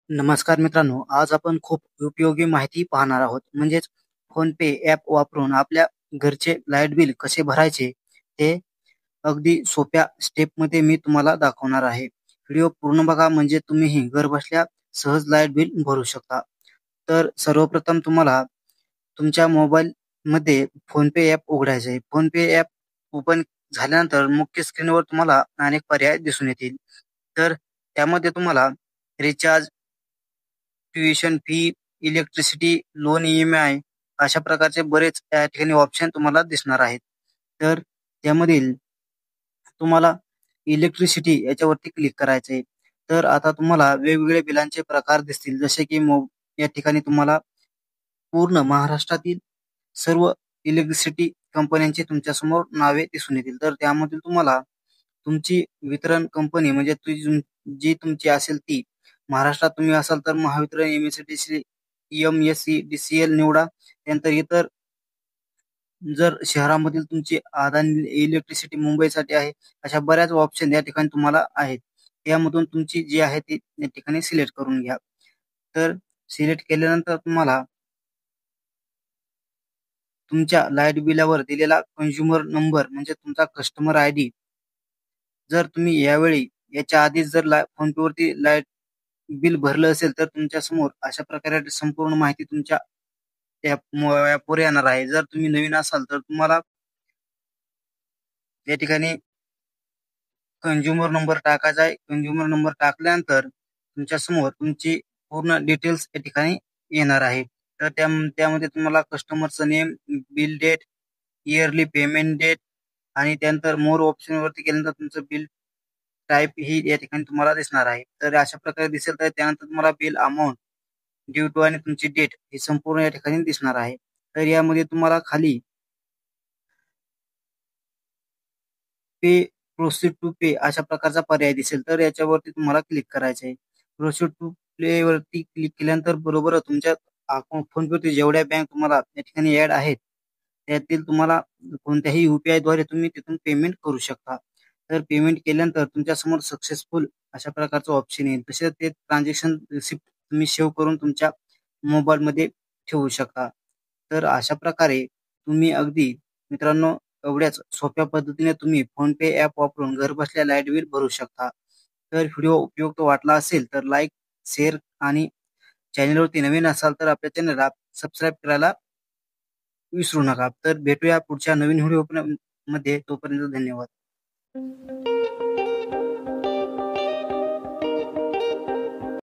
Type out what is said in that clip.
नमस्कार मित्रांनो, आज आपण खूप उपयोगी माहिती पाहणार आहोत. म्हणजेच फोनपे ॲप वापरून आपल्या घरचे लाईट बिल कसे भरायचे ते अगदी सोप्या स्टेपमध्ये मी तुम्हाला दाखवणार आहे. व्हिडिओ पूर्ण बघा म्हणजे तुम्हीही घरबसल्या सहज लाईट बिल भरू शकता. तर सर्वप्रथम तुम्हाला तुमच्या मोबाईलमध्ये फोनपे ॲप उघडायचे आहे. फोनपे ॲप ओपन झाल्यानंतर मुख्य स्क्रीनवर तुम्हाला अनेक पर्याय दिसून येतील. तर त्यामध्ये तुम्हाला recharge, tuition fee, electricity, loan EMI अशा प्रकारचे बरेच त्या ठिकाणी ऑप्शन तुम्हाला दिसणार आहेत. तर त्यामधील तुम्हाला इलेक्ट्रिसिटी याच्यावरती क्लिक करायचं आहे. तर आता तुम्हाला वेगवेगळे बिलांचे प्रकार दिसतील जसे की या ठिकाणी तुम्हाला पूर्ण महाराष्ट्रातील सर्व इलेक्ट्रिसिटी कंपन्यांची तुमच्यासमोर नावे दिसून येतील. तर त्यामधील तुम्हाला तुमची वितरण कंपनी म्हणजे जी तुमची असेल ती महाराष्ट्रात तुम्ही असाल तर महावितरण, MSEDCL, DCL निवडा. त्यानंतर इतर जर शहरामधील तुमची अदानी इलेक्ट्रिसिटी मुंबईसाठी आहे, अशा बऱ्याच ऑप्शन या ठिकाणी तुम्हाला आहेत. त्यामधून तुमची जी आहे ती या ठिकाणी सिलेक्ट करून घ्या. तर सिलेक्ट केल्यानंतर तुम्हाला तुमच्या लाईट बिलावर दिलेला कंझ्युमर नंबर म्हणजे तुमचा कस्टमर ID जर तुम्ही यावेळी याच्या आधीच जर फोनपेवरती लाईट बिल भरलं असेल तर तुमच्या समोर अशा प्रकारे संपूर्ण माहिती तुमच्या ॲपवर येणार आहे. जर तुम्ही नवीन असाल तर तुम्हाला या ठिकाणी कंझ्युमर नंबर टाकायचा आहे. कंझ्युमर नंबर टाकल्यानंतर तुमच्या समोर तुमची पूर्ण डिटेल्स या ठिकाणी येणार आहे. तर त्यामध्ये तुम्हाला कस्टमरचं name, bill date, yearly payment date आणि त्यानंतर मोर ऑप्शनवरती गेल्यानंतर तुमचं बिल टाइप ही या ठिकाणी तुम्हाला दिसणार आहे. तर अशा प्रकारे दिसेल. तर त्यानंतर तुम्हाला बिल अमाऊंट, ड्यू टू आणि तुमची डेट ही संपूर्ण या ठिकाणी दिसणार आहे. तर यामध्ये तुम्हाला खाली पे, प्रोसीड टू पे अशा प्रकारचा पर्याय दिसेल. तर याच्यावरती तुम्हाला क्लिक करायचं आहे. प्रोसीड टू पे वरती क्लिक केल्यानंतर बरोबर तुमच्या अकाउंट फोनपेवरती जेवढ्या बँक तुम्हाला या ठिकाणी ॲड आहेत, त्यातील तुम्हाला कोणत्याही UPI द्वारे तुम्ही तिथून पेमेंट करू शकता. तर पेमेंट केल्यानंतर तुमच्यासमोर सक्सेसफुल अशा प्रकारचं ऑप्शन येईल. तसेच ते ट्रान्झॅक्शन रिसिप्ट तुम्ही सेव्ह करून तुमच्या मोबाईलमध्ये ठेवू शकता. तर अशा प्रकारे तुम्ही अगदी मित्रांनो एवढ्याच सोप्या पद्धतीने तुम्ही फोनपे ॲप वापरून घरबसल्या लाईट बिल भरू शकता. तर व्हिडिओ उपयुक्त वाटला असेल तर लाईक, शेअर आणि चॅनलवरती नवीन असाल तर आपल्या चॅनलला सबस्क्राईब करायला विसरू नका. तर भेटूया पुढच्या नवीन व्हिडिओ मध्ये. तोपर्यंत धन्यवाद.